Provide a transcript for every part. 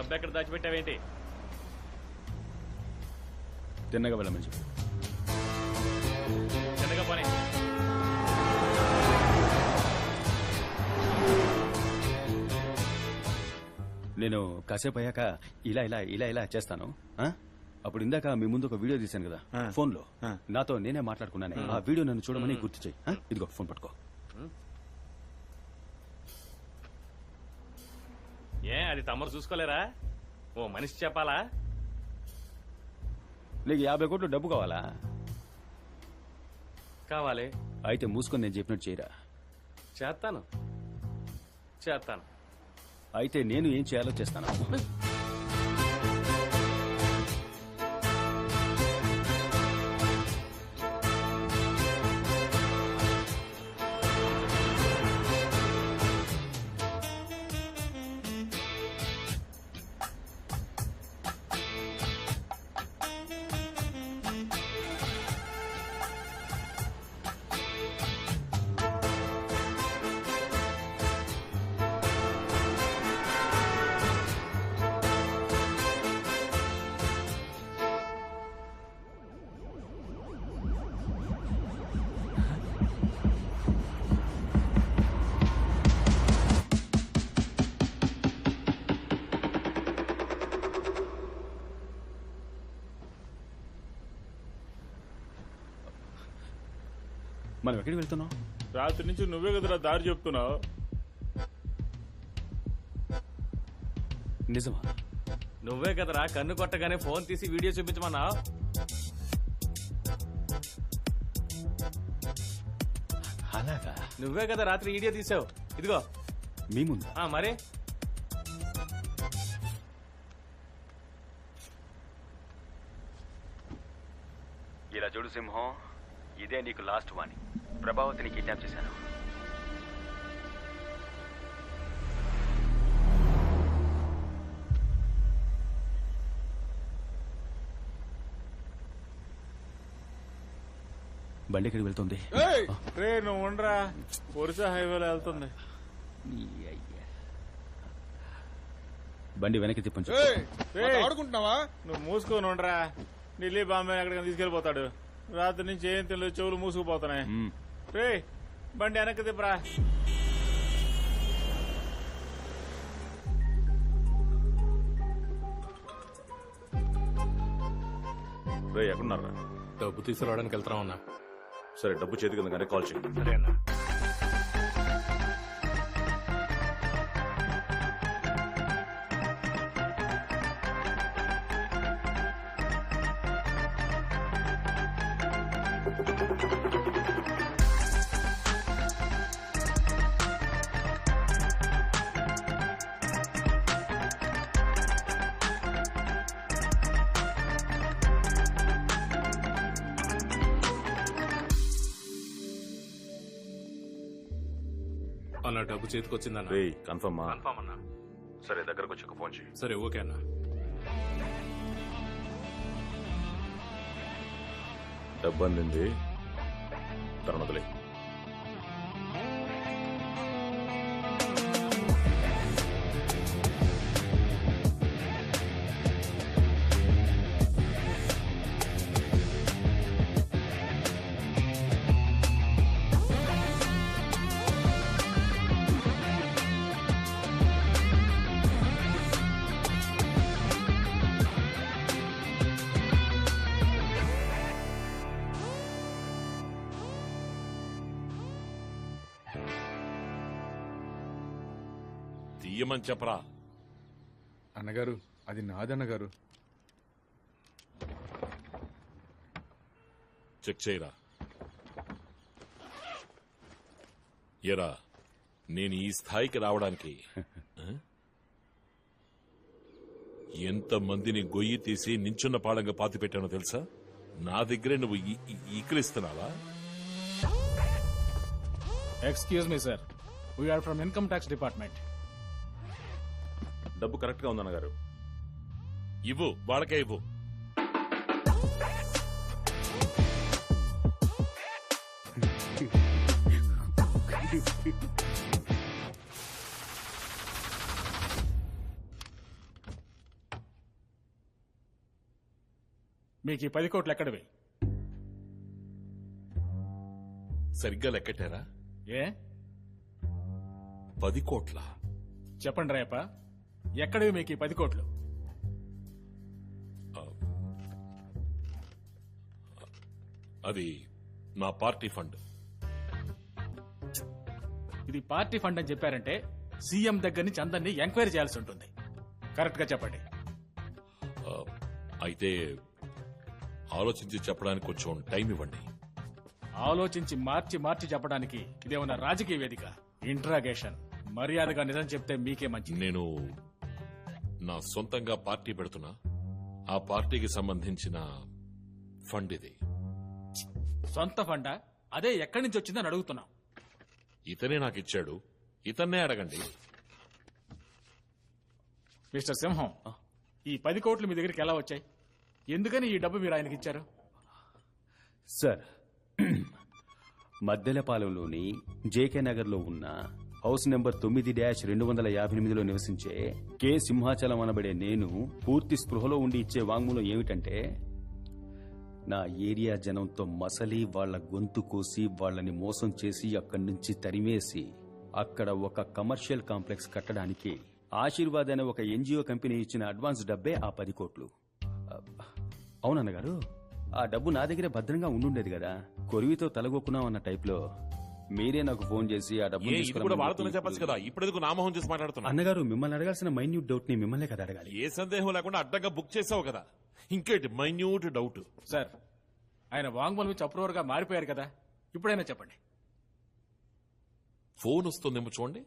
డబ్బు ఎక్కడ దాచిపెట్టావేంటి? తిన్నగా వెళ్ళమని చెప్పు. చిన్నగా పని. నేను కాసేపు అయ్యాక ఇలా ఇలా ఇలా ఇలా చేస్తాను. అప్పుడు ఇందాక మీ ముందు ఒక వీడియో తీశాను కదా ఫోన్ లో, నాతో నేనే మాట్లాడుకున్నాను. ఆ వీడియో నన్ను చూడమని గుర్తు చేయి. ఇదిగో ఫోన్ పట్టుకో. ఏ అది తమరు చూసుకోలేరా? ఓ మనిషి చెప్పాలా? నీకు 50 కోట్లు డబ్బు కావాలా? కావాలి. అయితే మూసుకొని నేను చెప్పినట్టు చేయరా. చేస్తాను చేస్తాను. అయితే నేను ఏం చేయాలో చేస్తాను. మనం ఎక్కడికి వెళ్తున్నాం? రాత్రి నుంచి నువ్వే కదరా దారి చెప్తున్నావు. నిజమా? నువ్వే కదరా కన్ను కొట్టగానే ఫోన్ తీసి వీడియో చూపించమన్నా. అలాగా? నువ్వే కదా రాత్రి వీడియో తీసావు. ఇదిగో మీ ముందు. మరి ఇలా చూడు సింహం, ఇదే నీకు లాస్ట్ వార్నింగ్. ప్రభావతిని కిడ్నాప్ చేశాను. బండి ఎక్కడికి వెళ్తుంది? రే నువ్వు ఉండరా, ఒరిసా హైవేలో వెళ్తుంది. బండి వెనక్కి తిప్పంచు. ఆడుకుంటున్నావా? నువ్వు మూసుకొని ఉండరా. ఢిల్లీ బాంబే ఎక్కడికైనా తీసుకెళ్లిపోతాడు. రాత్రి నుంచి ఏం తెలియదు, చెవులు మూసుకుపోతున్నాయి. రే బండి వెనక్కి తిప్పరా. రే ఎక్కడున్నారా? డబ్బు తీసుకురావడానికి వెళ్తామన్నా. సరే డబ్బు చేతికి కానీ కాల్ చేయి. సరే అన్నా. అన్న డబ్బు చేతికి వచ్చిందన్న. రే కన్ఫర్మ్ అన్నా. సరే దగ్గరకు వచ్చి ఒక ఫోన్ చేయి. సరే ఓకే అన్న. డబ్బు అందింది, తరుణతలే. తీయమని చెప్పరా. అన్నగారు అది నాదన్నగారు. చెక్ చేయరా. ఎరా నేను ఈ స్థాయికి రావడానికి ఎంతమందిని గొయ్యి తీసి నించున్న పాడంగా పాతి పెట్టానో తెలుసా? నా దగ్గరే నువ్వు ఈకలిస్తున్నావా? Excuse me sir, we are from income tax department. డబ్బు కరెక్ట్ గా ఉందన్నగారు. ఇవ్వు, వాళ్ళకే ఇవ్వు. మీకు ఈ 10 కోట్లు ఎక్కడివి? సరిగ్గా లెక్కటారా? ఏ 10 కోట్ల? చెప్పండి రేప, ఎక్కడివి మీకు ఈ 10 కోట్లు? అది నా పార్టీ ఫండ్. ఇది పార్టీ ఫండ్ అని చెప్పారంటే సీఎం దగ్గర నుంచి అందరినీ ఎంక్వైరీ చేయాల్సి ఉంటుంది. కరెక్ట్ గా చెప్పండి. అయితే ఆలోచించి చెప్పడానికి కొంచెం టైం ఇవ్వండి. ఆలోచించి మార్చి చెప్పడానికి ఇదేమన్నా రాజకీయ వేదిక? ఇంట్రాగేషన్. మర్యాదగా నిజం చెప్తే మీకే మంచిది. నేను నా సొంతంగా పార్టీ పెడుతున్నా. ఆ పార్టీకి సంబంధించిన ఫండ్ ఇది. సొంత ఫండా? అదే ఎక్కడి నుంచి వచ్చిందని అడుగుతున్నాం. ఇతనే నాకు ఇచ్చాడు, ఇతన్నే అడగండి. మిస్టర్ సింహం, ఈ 10 కోట్లు మీ దగ్గరికి ఎలా వచ్చాయి? ఎందుకని ఈ డబ్బు మీరు ఆయనకి ఇచ్చారు? సార్, మద్దెలపాలెంలోని జేకే నగర్లో ఉన్న హౌస్ నెంబర్ 9-258లో నివసించే కె సింహాచలం అనబడే నేను పూర్తి స్పృహలో ఉండి ఇచ్చే వాంగ్మూలం ఏమిటంటే, నా ఏరియా జనంతో మసలి వాళ్ల గొంతు కోసి వాళ్లని మోసం చేసి అక్కడి నుంచి తరిమేసి అక్కడ ఒక కమర్షియల్ కాంప్లెక్స్ కట్టడానికి ఆశీర్వాద్ అనే ఒక ఎన్జిఓ కంపెనీ ఇచ్చిన అడ్వాన్స్ డబ్బే ఆ 10 కోట్లు. అవునన్నగారు, ఆ డబ్బు నా దగ్గరే భద్రంగా ఉండుండేది కదా. కొరివితో తలగొక్కున్నాం అన్న టైప్లో మీరే నాకు ఫోన్ చేసి ఆ డబ్బు ఇది కూడా వాళ్ళతోనే చెప్పచ్చు కదా. ఇప్పుడు ఎందుకు నామోహం చేసి మాట్లాడుతున్నా? అన్నగారు, మిమ్మల్ని అడగాల్సిన మైన్యూట్ డౌట్ ని మిమ్మల్నే కదా అడగాలి. ఏ సందేహం లేకుండా అడ్డంగా బుక్ చేసావు కదా, ఇంకేంటి మైన్యూట్ డౌట్? సార్, ఆయన వాంగ్మూలం ఇచ్చి అప్రూవర్ గా మారిపోయారు కదా, ఇప్పుడైనా చెప్పండి. ఫోన్ వస్తుందేమో చూడండి.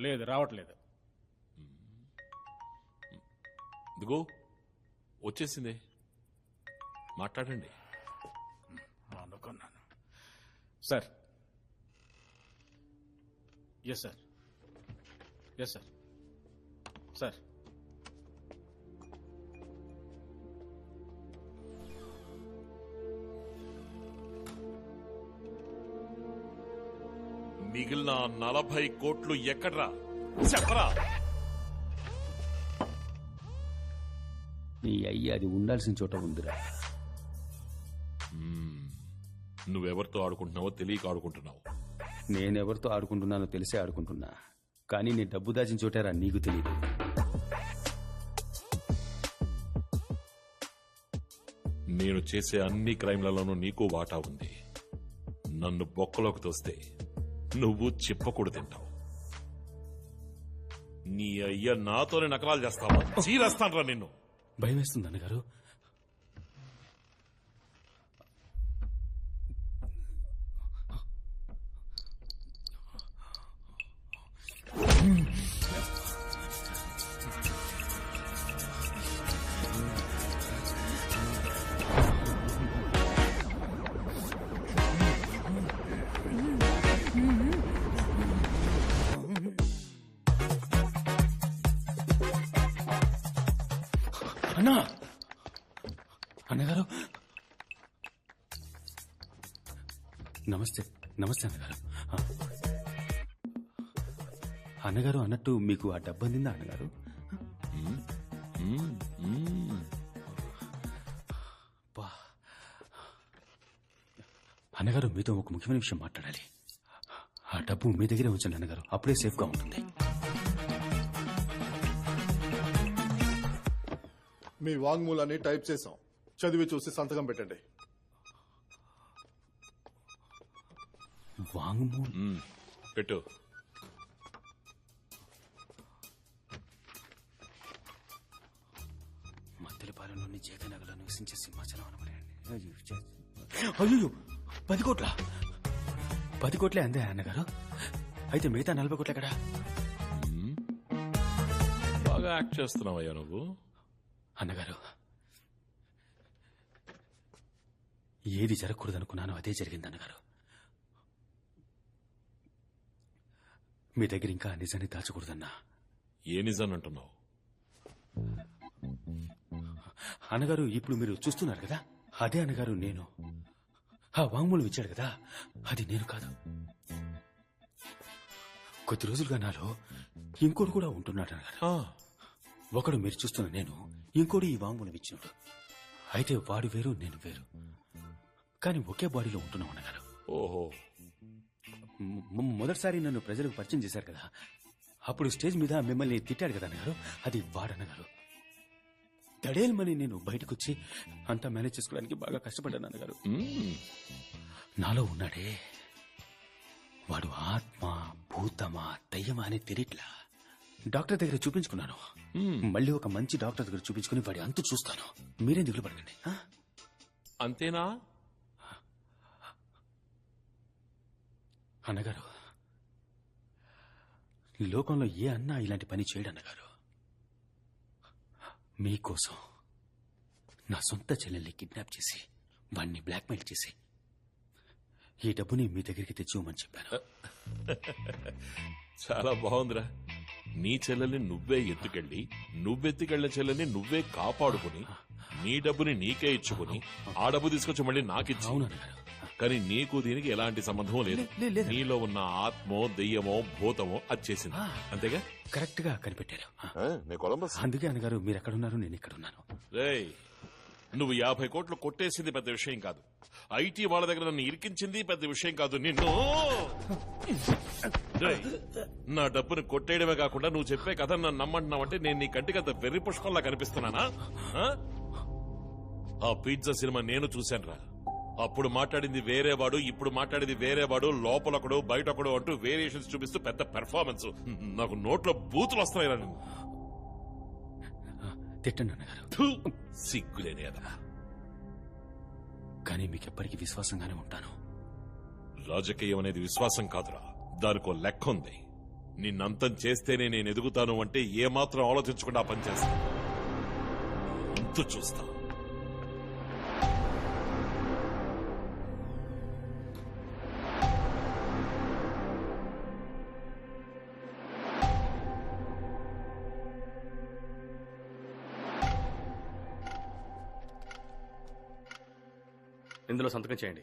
లేదు, రావట్లేదు. ఇదిగో వచ్చేసింది, మాట్లాడండి. అనుకున్నాను. Sir. Yes sir. Yes sir. Sir, మిగిలిన 40 కోట్లు ఎక్కడ్రా చెప్పరా? నీ అయ్యి అది ఉండాల్సిన చోట ఉందిరా. నువ్వెవరితో ఆడుకుంటున్నావో తెలియక ఆడుకుంటున్నావు. నేనెవరితో ఆడుకుంటున్నానో తెలిసే ఆడుకుంటున్నా, కానీ నీ డబ్బు దాచిన చోటారా నీకు తెలియదు. నేను చేసే అన్ని క్రైమ్లలోనూ నీకు వాటా ఉంది. నన్ను బొక్కలోకి తోస్తే నువ్వు చిప్పకూడు తింటావు. నీ అయ్య నాతోనే నకలాలు చేస్తావా? చీరేస్తానరా నిన్ను. భయం వేస్తుంది అన్నగారు. అన్నా, అన్నగారు నమస్తే. నమస్తే అన్నగారు. అన్నగారు, అన్నట్టు మీకు ఆ డబ్బు అందిందా అన్నగారు? అన్నగారు, మీతో ఒక ముఖ్యమైన విషయం మాట్లాడాలి. ఆ డబ్బు మీ దగ్గరే ఉంచండి అన్నగారు, అప్పుడే సేఫ్గా ఉంటుంది. మీ వాంగ్మూలాన్ని టైప్ చేశాం, చదివి చూసి సంతకం పెట్టండి. వాంగ్మూలం పెట్టు. మద్దెలపాలెంలోని జేకనగర్లో నివసించే సింహాచలం అనబడే. అయ్యో, 10 కోట్ల? 10 కోట్లే అందే అన్నగారు. అయితే మిగతా 40 కోట్ల ఎక్కడా? బాగా యాక్ట్ చేస్తున్నావయ్యా నువ్వు. అన్నగారు, ఏది జరగకూడదనుకున్నానో అదే జరిగింది అన్నగారు. మీ దగ్గర ఇంకా నిజాన్ని దాచకూడదన్నా. ఏ నిజాన్ని అంటున్నావు? అన్నగారు, ఇప్పుడు మీరు చూస్తున్నారు కదా, అదే అన్నగారు నేను. ఆ వాంగ్మూలం ఇచ్చాడు కదా, అది నేను కాదు. కొద్ది రోజులుగా నాలో ఇంకోటి కూడా ఉంటున్నాడు అన్నగారు. ఒకడు మీరు చూస్తున్న నేను, ఇంకోటి ఈ వాంగ్మూలం ఇచ్చినాడు. అయితే వాడు వేరు నేను వేరు, కానీ ఒకే బాడీలో ఉంటున్నాం అన్నగారు. ఓహో, మొదటిసారి నన్ను ప్రజలకు పరిచయం చేశారు కదా, అప్పుడు స్టేజ్ మీద మిమ్మల్ని తిట్టాడు కదా అన్నగారు, అది వాడన్నగారు. దడేల్మని నేను బయటకొచ్చి అంతా మేనేజ్ చేసుకోవడానికి బాగా కష్టపడ్డాను అన్నగారు. నాలో ఉన్నాడే వాడు ఆత్మ, భూతమా, దయ్యమా అని తెలియట్లా. డాక్టర్ దగ్గర చూపించుకున్నాను. మళ్ళీ ఒక మంచి డాక్టర్ దగ్గర చూపించుకుని వాడి అంతు చూస్తాను. మీరేం దిగులు పడకండి. అంతేనా? అన్నగారు, లోకంలో ఏ అన్నా ఇలాంటి పని చేయడు అన్నగారు. మీకోసం నా సొంత చెల్లెల్ని కిడ్నాప్ చేసి వాణ్ణి బ్లాక్మెయిల్ చేసి ఈ డబ్బుని మీ దగ్గరికి తెచ్చివ్వమని చెప్పాను. చాలా బాగుందిరా. నీ చెల్లెల్ని నువ్వే ఎత్తుకెళ్ళి, నువ్వెత్తుకెళ్లిన చెల్లెల్ని నువ్వే కాపాడుకుని, నీ డబ్బుని నీకే ఇచ్చుకుని, ఆ డబ్బు తీసుకొచ్చి మళ్ళీ నాకిచ్చి. అవునన్నగారు. కానీ నీకు దీనికి ఎలాంటి సంబంధం లేదు. నీలో ఉన్న ఆత్మో, దెయ్యమో, భూతమో అది చేసింది. అంతేగా? కరెక్ట్ గా కనిపెట్టారు. నీ కొలంబస్ అందుకే అన్నగారు మీరు ఎక్కడున్నారు, నేను ఇక్కడున్నాను. రేయ్, నువ్వు 50 కోట్లు కొట్టేసింది పెద్ద విషయం కాదు. ఐటీ వాళ్ళ దగ్గర నన్ను ఇరికించింది పెద్ద విషయం కాదు. నిన్ను రేయ్, నా డబ్బుని కొట్టేయడమే కాకుండా నువ్వు చెప్పే కథ నన్ను నమ్మంటున్నావంటే నేను నీ కంటికి అంత వెర్రి పుష్పంలా కనిపిస్తున్నానా? ఆ పిజ్జా సినిమా నేను చూశానురా. అప్పుడు మాట్లాడింది వేరేవాడు, ఇప్పుడు మాట్లాడింది వేరేవాడు, లోపలొకడు బయటొకడు అంటూ వేరియేషన్స్ చూపిస్తూ పెద్ద పెర్ఫార్మెన్స్. నాకు నోట్లో బూతులు వస్తున్నాయిరా. తిట్టండి అన్నగారు. సిగ్గులేని కదా. కానీ మీకెప్పటికీ విశ్వాసంగానే ఉంటాను. రాజకీయం అనేది విశ్వాసం కాదురా, దానికో లెక్క ఉంది. నిన్నంతం చేస్తేనే నేను ఎదుగుతాను అంటే ఏమాత్రం ఆలోచించకుండా పనిచేస్తాను. అంతు చూస్తా. ఇందులో సంతకం చేయండి.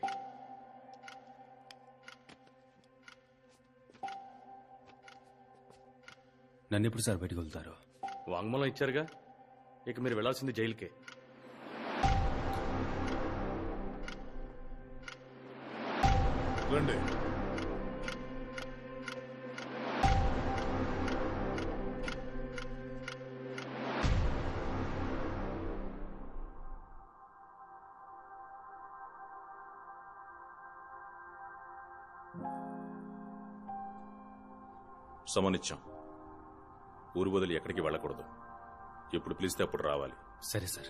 నన్ను ఎప్పుడు సార్ బయటకు వెళ్తారు? వాంగ్మూలం ఇచ్చారుగా, ఇక మీరు వెళ్లాల్సింది జైలుకే. రండి. సమనిచ్చాం. ఊరు వదిలి ఎక్కడికి వెళ్ళకూడదు. ఎప్పుడు పిలిస్తే అప్పుడు రావాలి. సరే సార్.